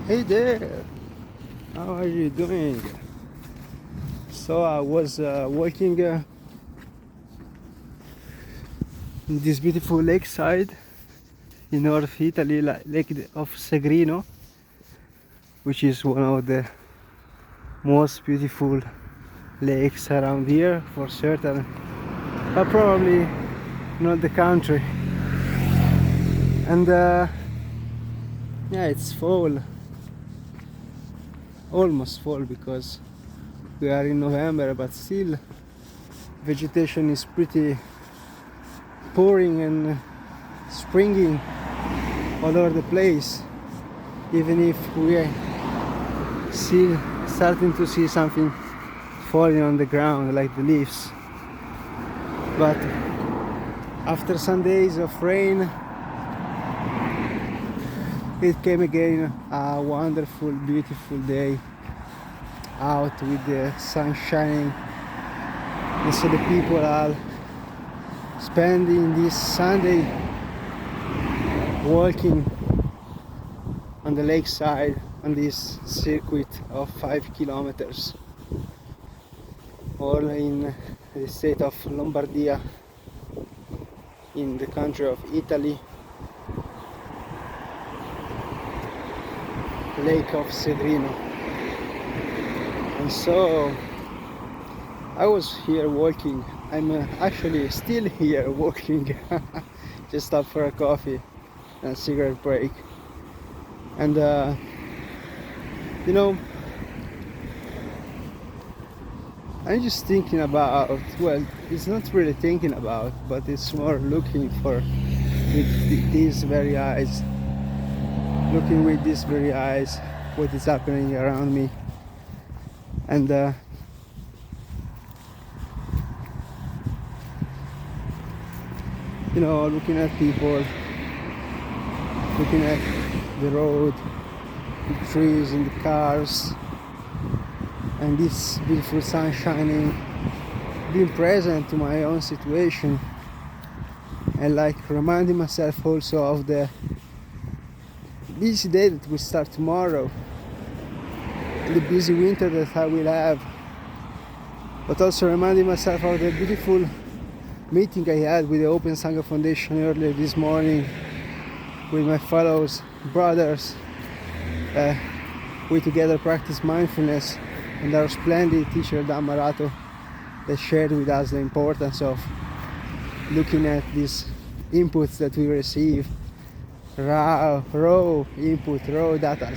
Hey there, how are you doing? So I was walking in this beautiful lakeside in North Italy, Lake of Segrino, which is one of the most beautiful lakes around here for certain, but probably not the country. And yeah, it's fall, almost fall, because we are in November, but still vegetation is pretty pouring and springing all over the place, even if we are still starting to see something falling on the ground like the leaves. But after some days of rain, it came again a wonderful, beautiful day out with the sun shining, and so the people are spending this Sunday walking on the lakeside on this circuit of 5 kilometers, all in the state of Lombardia, in the country of Italy, Lake of Segrino. And so I was here walking. I'm actually still here walking. Just stopped for a coffee and a cigarette break. And you know, I'm just thinking about, well, it's not really thinking about, but it's more looking for with these very eyes, looking with these very eyes what is happening around me. And you know, looking at people, looking at the road, the trees and the cars, and this beautiful sun shining, being present to my own situation, and like reminding myself also of the busy day that will start tomorrow, the busy winter that I will have, but also reminding myself of the beautiful meeting I had with the Open Sangha Foundation earlier this morning with my fellows, brothers. We together practice mindfulness, and our splendid teacher Dhammarato that shared with us the importance of looking at these inputs that we receive, raw input, raw data,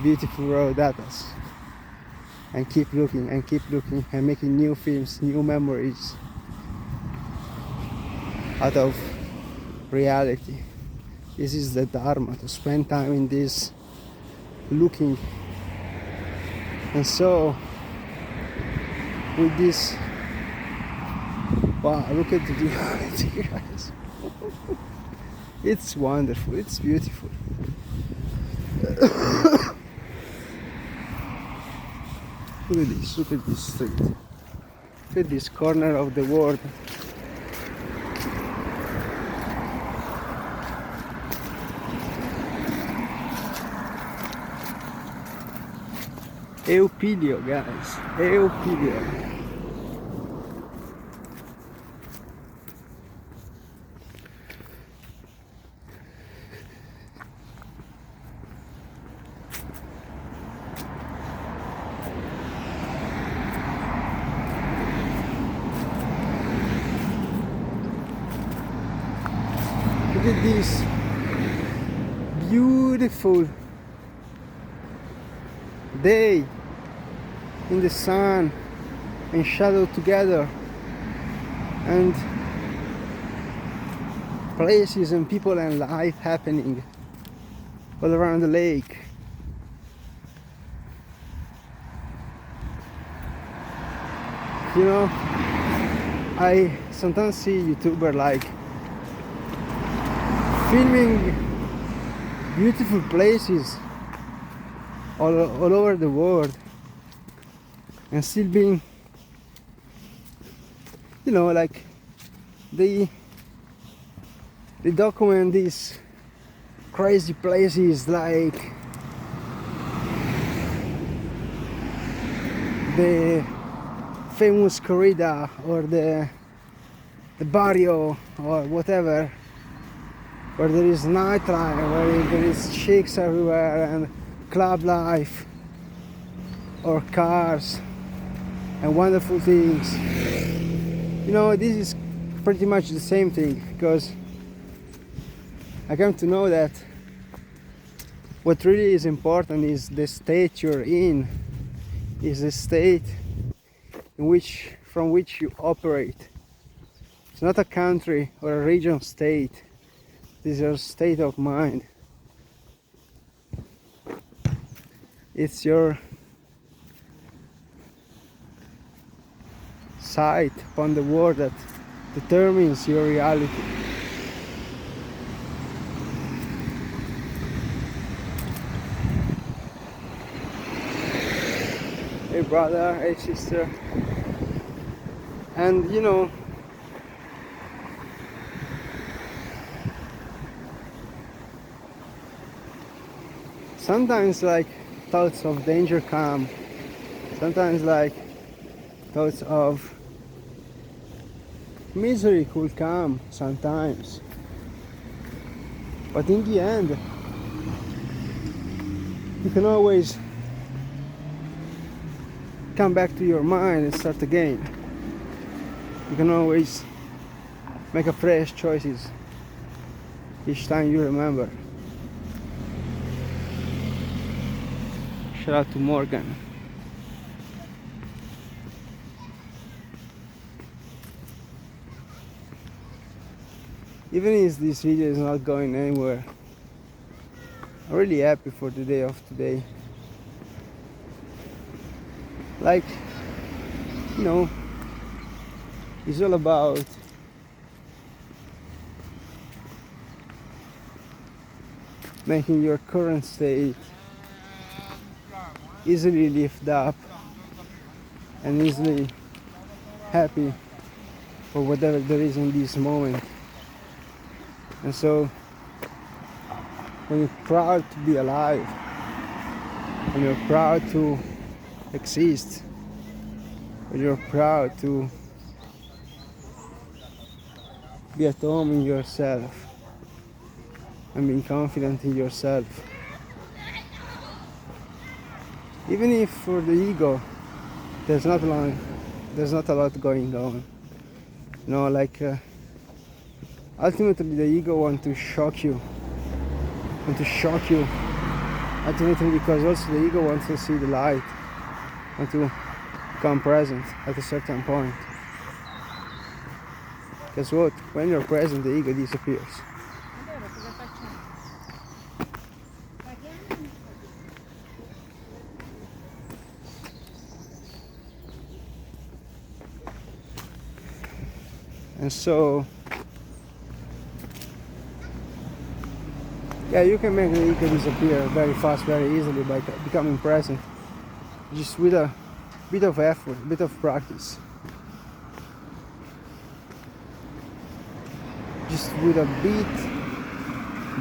beautiful raw data, and keep looking and making new films, new memories out of reality. This is the Dharma, to spend time in this looking. And so with this, wow, look at the duality, guys. It's wonderful, it's beautiful. Look at this street. Look at this corner of the world. Eupilio, guys. Eupilio. Look at this beautiful day in the sun and shadow together, and places and people and life happening all around the lake. You know, I sometimes see YouTubers like filming beautiful places all over the world, and still being, you know, like they document these crazy places like the famous corrida or the barrio or whatever, where there is nightlife, where there is chicks everywhere and club life or cars and wonderful things. You know, this is pretty much the same thing, because I come to know that what really is important is the state you're in, is the state from which you operate. It's not a country or a region state. This is your state of mind. It's your sight upon the world that determines your reality. Hey brother, hey sister. And you know, sometimes like thoughts of danger come, sometimes like thoughts of misery could come sometimes, but in the end you can always come back to your mind and start again. You can always make a fresh choices each time you remember. Shout out to Morgan. Even if this video is not going anywhere, I'm really happy for the day of today. Like, you know, it's all about making your current state easily lift up and easily happy for whatever there is in this moment. And so when you're proud to be alive, when you're proud to exist, when you're proud to be at home in yourself and being confident in yourself, even if for the ego there's not a lot going on, you know, like ultimately the ego wants to shock you, ultimately, because also the ego wants to see the light and to become present at a certain point. Guess what? When you're present, the ego disappears. And so, yeah, you can make the ego disappear very fast, very easily by becoming present, just with a bit of effort, a bit of practice, just with a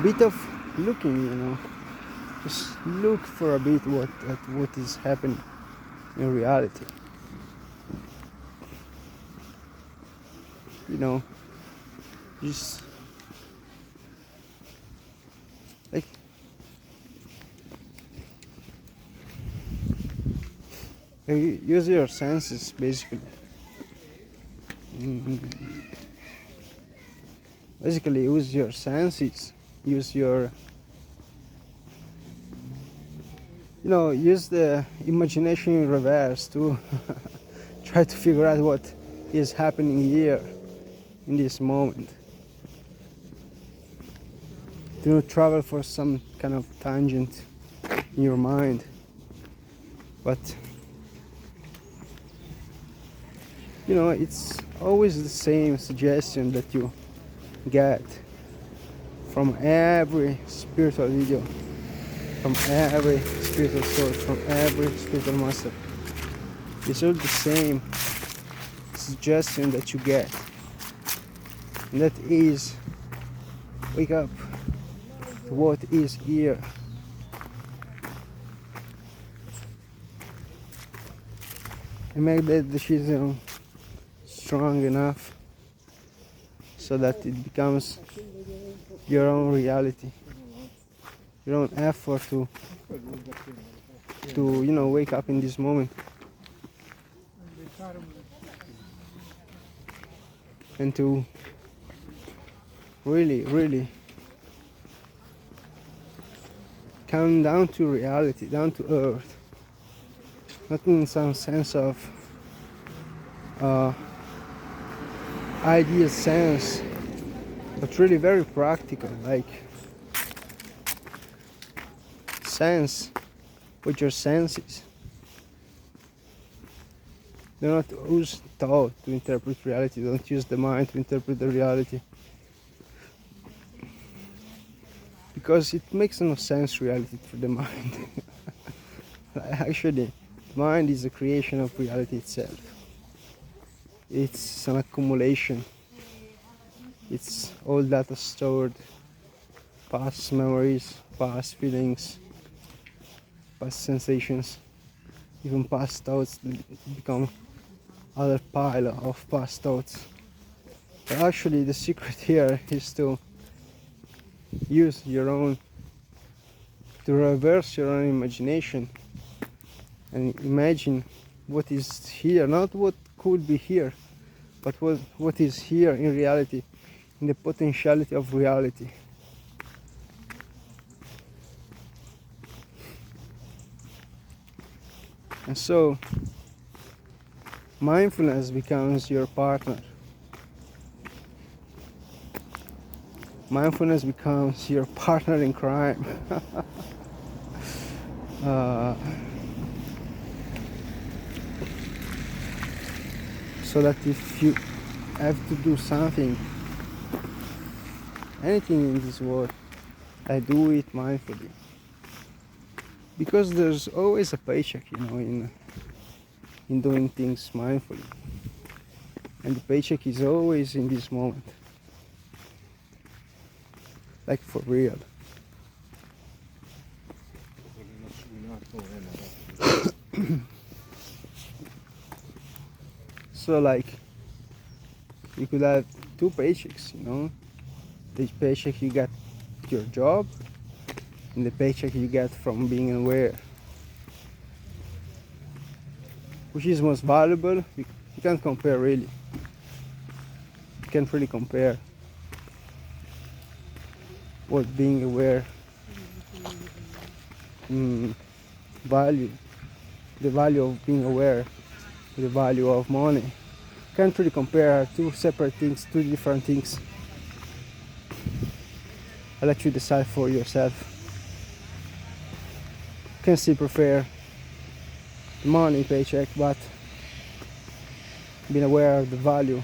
bit of looking, you know, just look for a bit at what is happening in reality. You know, just like use your senses, basically. Basically, use your senses. Use your, you know, use the imagination in reverse to try to figure out what is happening here in this moment. Do not travel for some kind of tangent in your mind, but you know, it's always the same suggestion that you get from every spiritual video, from every spiritual source, from every spiritual master. It's all the same suggestion that you get, and that is, wake up to what is here. and make that decision strong enough so that it becomes your own reality, your own effort to wake up in this moment and to really come down to reality, down to earth, not in some sense of ideal sense, but really very practical, like sense with your senses. Do not use thought to interpret reality. Don't use the mind to interpret the reality, because it makes no sense, reality, for the mind. Actually, mind is a creation of reality itself. It's an accumulation. It's all data stored, past memories, past feelings, past sensations, even past thoughts become other pile of past thoughts. But actually the secret here is to use your own, to reverse your own imagination and imagine what is here, not what could be here, but what is here in reality, in the potentiality of reality. And so mindfulness becomes your partner. Mindfulness becomes your partner in crime. So that if you have to do something, anything in this world, I do it mindfully. Because there's always a paycheck, in doing things mindfully. And the paycheck is always in this moment. Like for real. So like, you could have two paychecks, The paycheck you get your job, and the paycheck you get from being aware. Which is most valuable? You can't compare really. You can't really compare what being aware value, the value of being aware, the value of money. Can't really compare two separate things, two different things. I'll let you decide for yourself. You can still prefer the money paycheck, but being aware of the value,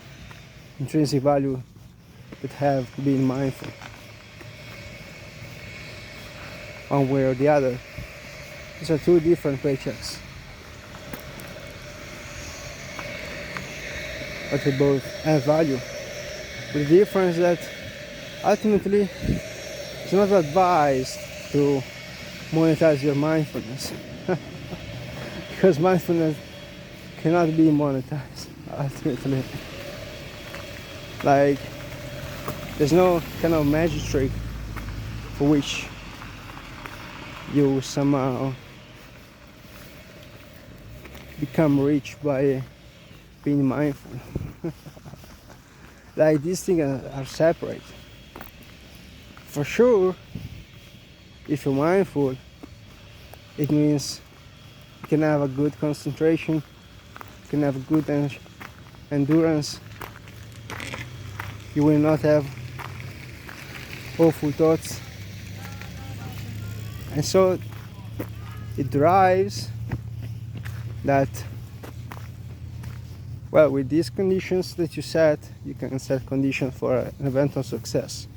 intrinsic value that have being mindful. One way or the other. These are two different paychecks, but they both have value. With the difference that ultimately it's not advised to monetize your mindfulness. Because mindfulness cannot be monetized ultimately. Like, there's no kind of magic trick for which you somehow become rich by being mindful. Like, these things are separate. For sure, if you're mindful, it means you can have a good concentration, you can have good endurance, you will not have awful thoughts. And so it drives that, well, with these conditions that you set, you can set conditions for an event of success.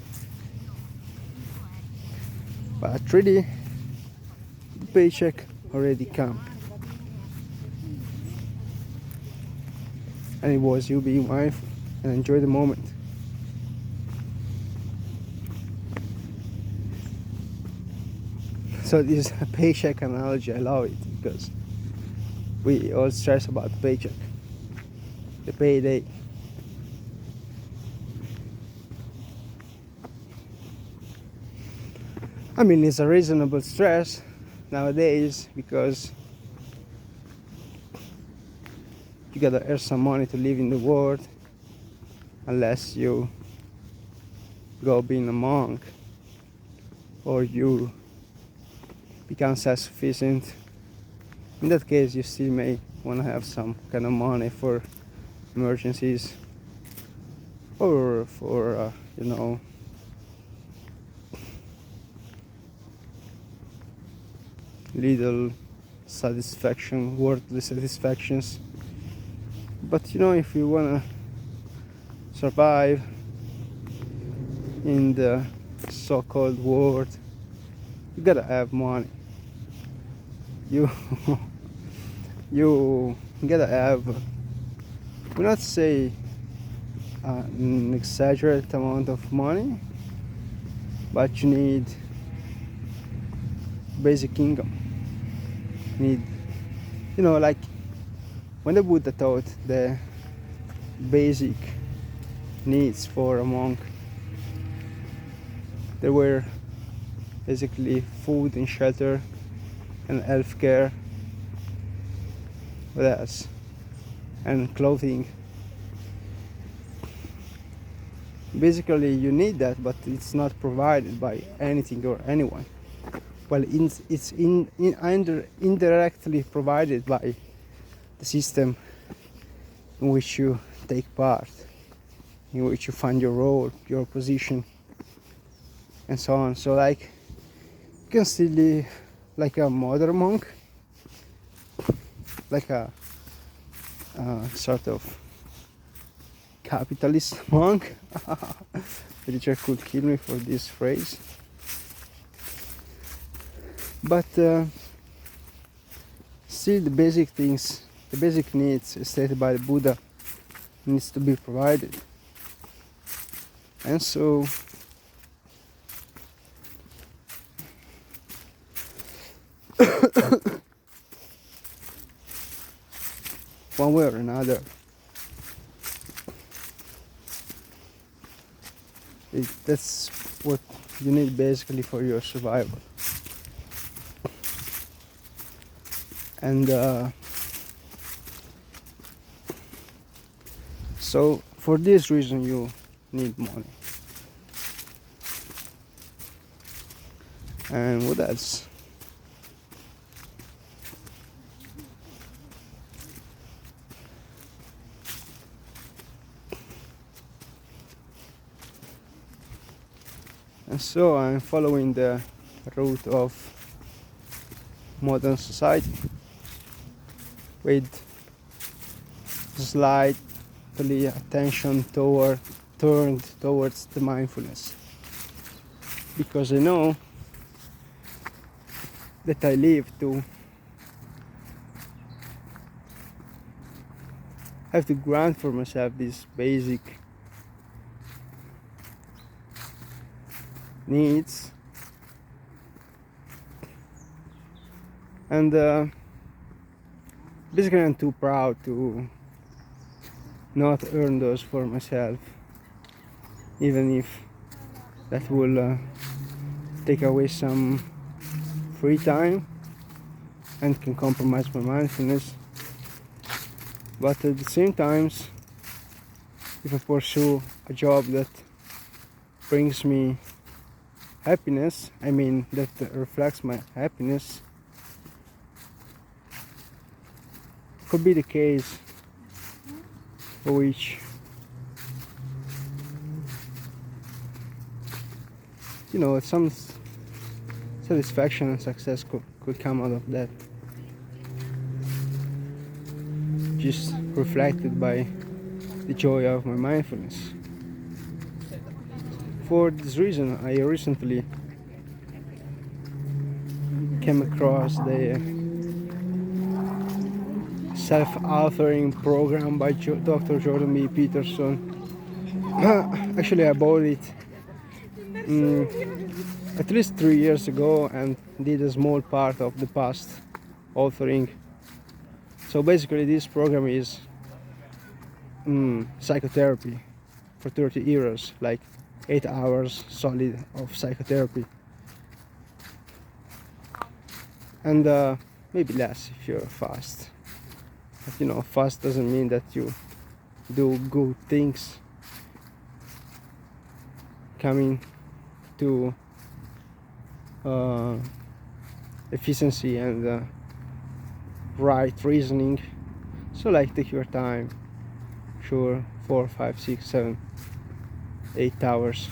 But really, the paycheck already come. And it was you being mindful and enjoy the moment. So this paycheck analogy, I love it, because We all stress about the paycheck, the payday. I mean, it's a reasonable stress nowadays because you gotta earn some money to live in the world, unless you go being a monk or you become self-sufficient. In that case, you still may want to have some kind of money for emergencies or for little satisfaction, worldly satisfactions. But if you want to survive in the so-called world, you gotta have money. You you gotta have, will not say an exaggerated amount of money, but you need basic income. You need, like when the Buddha taught the basic needs for a monk, there were basically food and shelter and healthcare, what else, and clothing. Basically you need that, but it's not provided by anything or anyone. Well, it's indirectly provided by the system in which you take part, in which you find your role, your position, and so on. So like, you can still live like a modern monk, like a sort of capitalist monk. Richard could kill me for this phrase, but still the basic things, the basic needs stated by the Buddha needs to be provided. And so one way or another, that's what you need basically for your survival. And so for this reason you need money. And what else? And so I'm following the route of modern society with slightly attention turned towards the mindfulness, because I know that I live to have to grant for myself these basic needs, and basically I'm too proud to not earn those for myself, even if that will take away some free time and can compromise my mindfulness. But at the same time, if I pursue a job that brings me happiness, I mean that reflects my happiness, could be the case for which some satisfaction and success could come out of that, just reflected by the joy of my mindfulness. For this reason, I recently came across the self-authoring program by Dr. Jordan B. Peterson. Actually, I bought it at least 3 years ago and did a small part of the past authoring. So basically this program is psychotherapy for 30 euros, like 8 hours solid of psychotherapy, and maybe less if you're fast. But you know, fast doesn't mean that you do good things. Coming to efficiency and right reasoning. So like, take your time. Sure, 4, 5, 6, 7, 8 hours.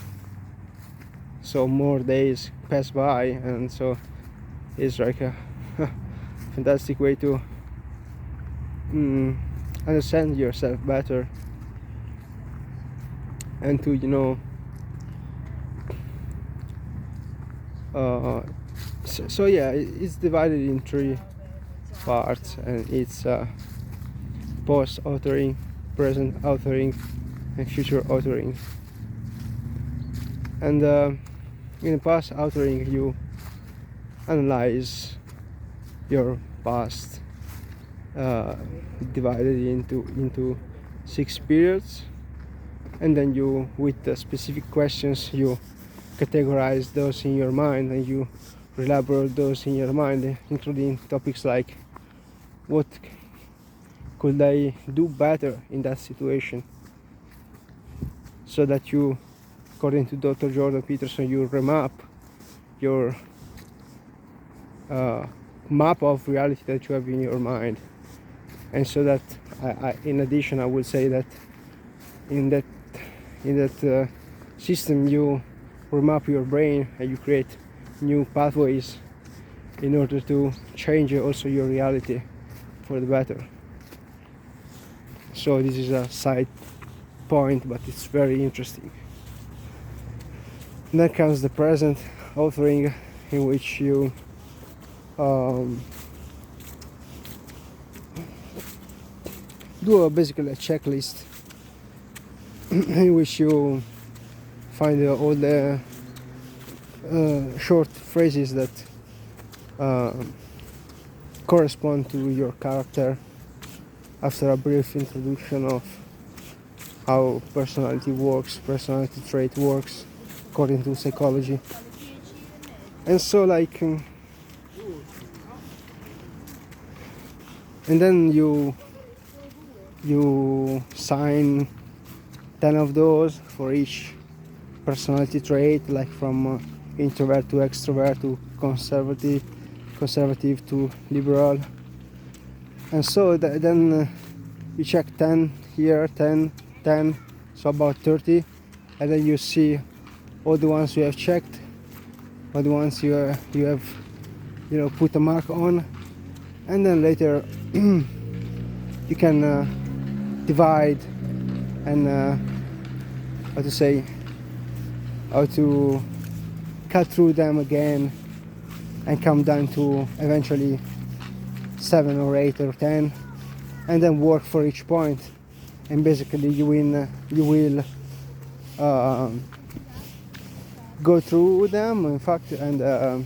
So more days pass by, and so it's like a fantastic way to understand yourself better, and to, you know, so yeah, it's divided in 3 parts, and it's post authoring, present authoring, and future authoring. And in the past authoring, you analyze your past, divided into 6 periods, and then you, with the specific questions, you categorize those in your mind, and you elaborate those in your mind, including topics like what could I do better in that situation, so that you, according to Dr. Jordan Peterson, you remap your map of reality that you have in your mind. And so that in addition, I would say that in that system, you remap your brain and you create new pathways in order to change also your reality for the better. So this is a side point, but it's very interesting. And then comes the present authoring, in which you do basically a checklist in which you find all the short phrases that correspond to your character, after a brief introduction of how personality trait works according to psychology. And so like and then you sign 10 of those for each personality trait, like from introvert to extrovert to conservative to liberal. And so then you check 10 here, 10, so about 30, and then you see all the ones you have checked, all the ones you have, you know, put a mark on, and then later you can divide and how to cut through them again and come down to eventually 7 or 8 or 10, and then work for each point. And basically you will go through them, in fact, and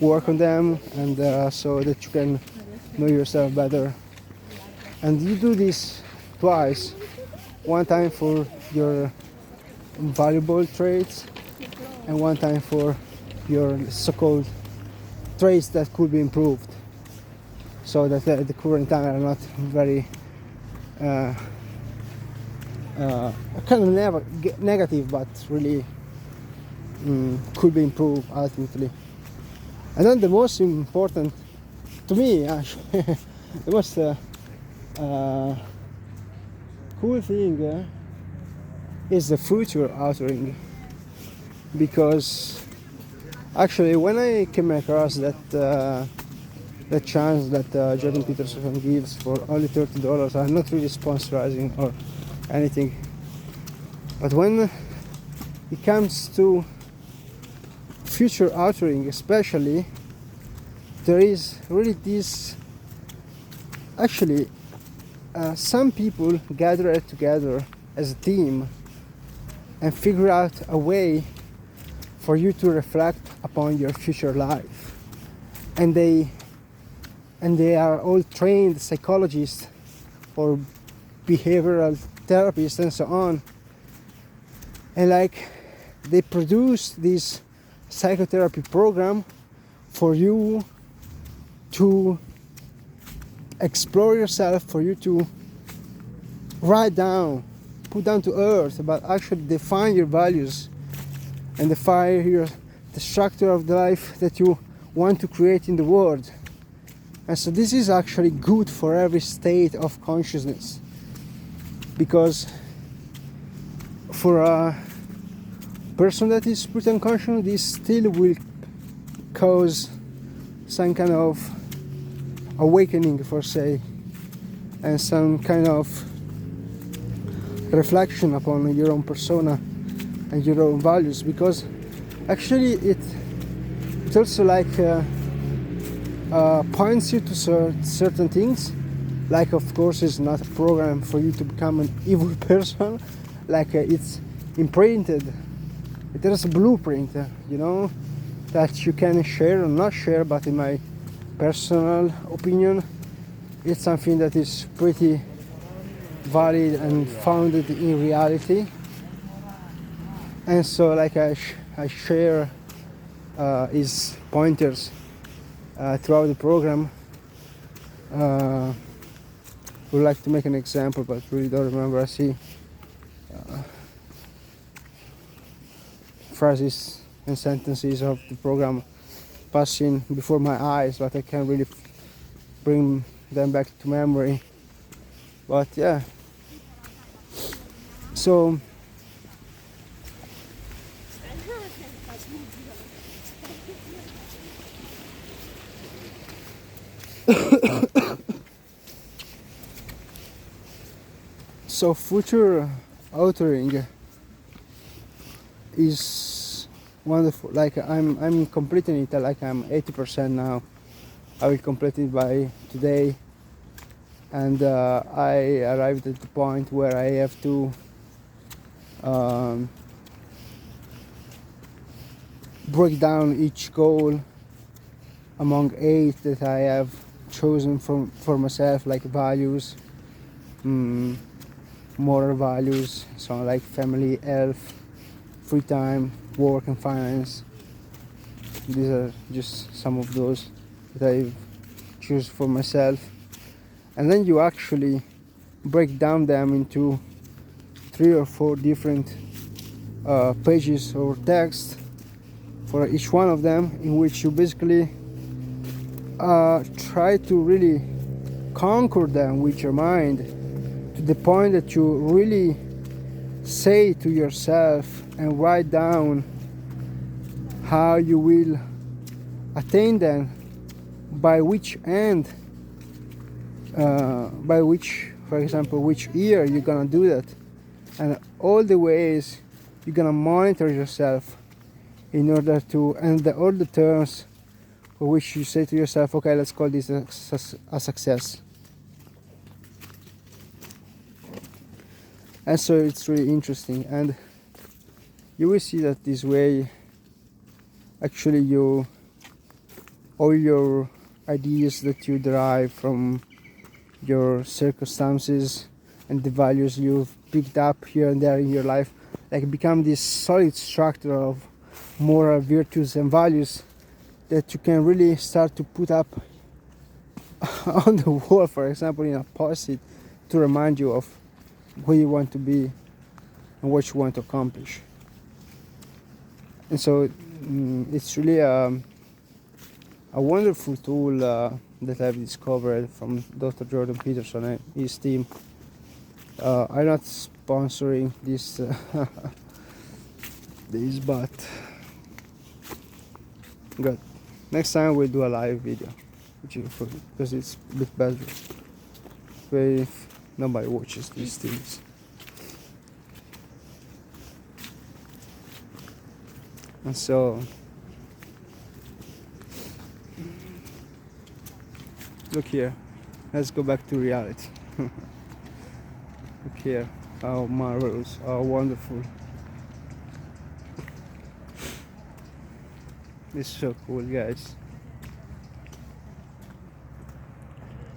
work on them, and so that you can know yourself better. And you do this twice, one time for your valuable traits and one time for your so-called traits that could be improved, so that at the current time are not very kind of negative, but really could be improved ultimately. And then the most important to me, actually, the most cool thing is the future authoring, because actually when I came across that chance that Jordan Peterson gives for only $30, I'm not really sponsorizing or anything, but when it comes to future authoring especially, there is really this, actually some people gather together as a team and figure out a way for you to reflect upon your future life, and they and they are all trained psychologists or behavioral therapists and so on, and like they produce this psychotherapy program for you to explore yourself, for you to write down, put down to earth, but actually define your values and define the structure of the life that you want to create in the world. And so this is actually good for every state of consciousness, because for a person that is pretty unconscious, this still will cause some kind of awakening, for say, and some kind of reflection upon your own persona and your own values, because actually it also like points you to certain things. Like, of course, it's not a program for you to become an evil person, like it's imprinted. There's a blueprint, that you can share or not share, but in my personal opinion, it's something that is pretty valid and founded in reality. And so like I share his pointers throughout the program. Would like to make an example, but really don't remember. I see phrases and sentences of the program passing before my eyes, but I can't really bring them back to memory. But yeah, so so future authoring is wonderful. Like I'm completing it, like I'm 80% now. I will complete it by today, and I arrived at the point where I have to break down each goal among 8 that I have chosen for myself, like values, moral values, so like family, health, free time, work and finance. These are just some of those that I choose for myself. And then you actually break down them into 3 or 4 different pages or text for each one of them, in which you basically try to really conquer them with your mind, to the point that you really say to yourself and write down how you will attain them, by which end, by which, for example, which year you're gonna do that, and all the ways you're gonna monitor yourself in order to, and all the terms for which you say to yourself, okay, let's call this a success. And so it's really interesting, and you will see that this way actually all your ideas that you derive from your circumstances and the values you've picked up here and there in your life, like become this solid structure of moral virtues and values that you can really start to put up on the wall, for example, in a post-it, to remind you of who you want to be and what you want to accomplish. And so it's really a wonderful tool that I've discovered from Dr. Jordan Peterson and his team. I'm not sponsoring this, but good. Next time we'll do a live video, because it's a bit better if nobody watches these things. And so look here, let's go back to reality. Look here, how marvelous, how wonderful. It's so cool, guys.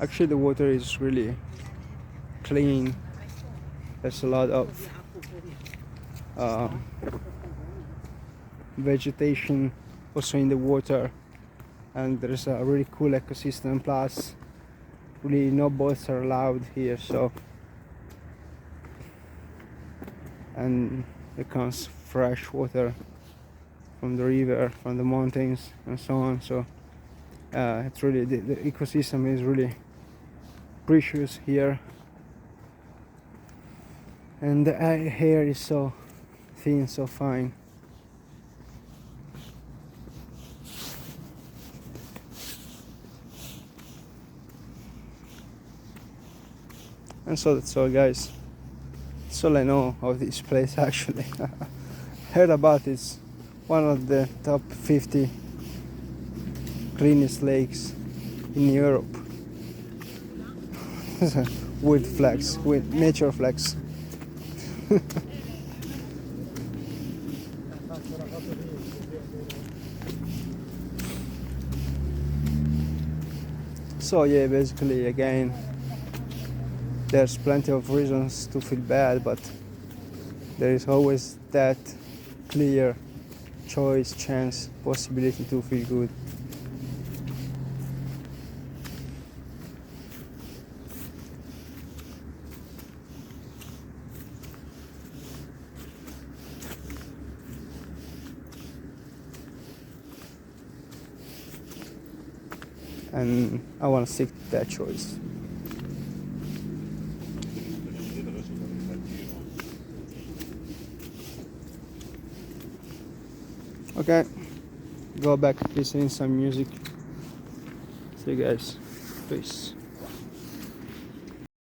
Actually, the water is really clean. There's a lot of uh, vegetation also in the water, and there's a really cool ecosystem. Plus, really no boats are allowed here, so and it comes fresh water from the river, from the mountains, and so on. So it's really the ecosystem is really precious here, and the air is so thin, so fine. And so that's all, guys. That's all I know of this place actually. Heard about it's one of the top 50 cleanest lakes in Europe. With flags, with nature flags. So yeah, basically again, there's plenty of reasons to feel bad, but there is always that clear choice, chance, possibility to feel good. And I want to stick to that choice. Okay, go back listening some music. See you guys. Peace.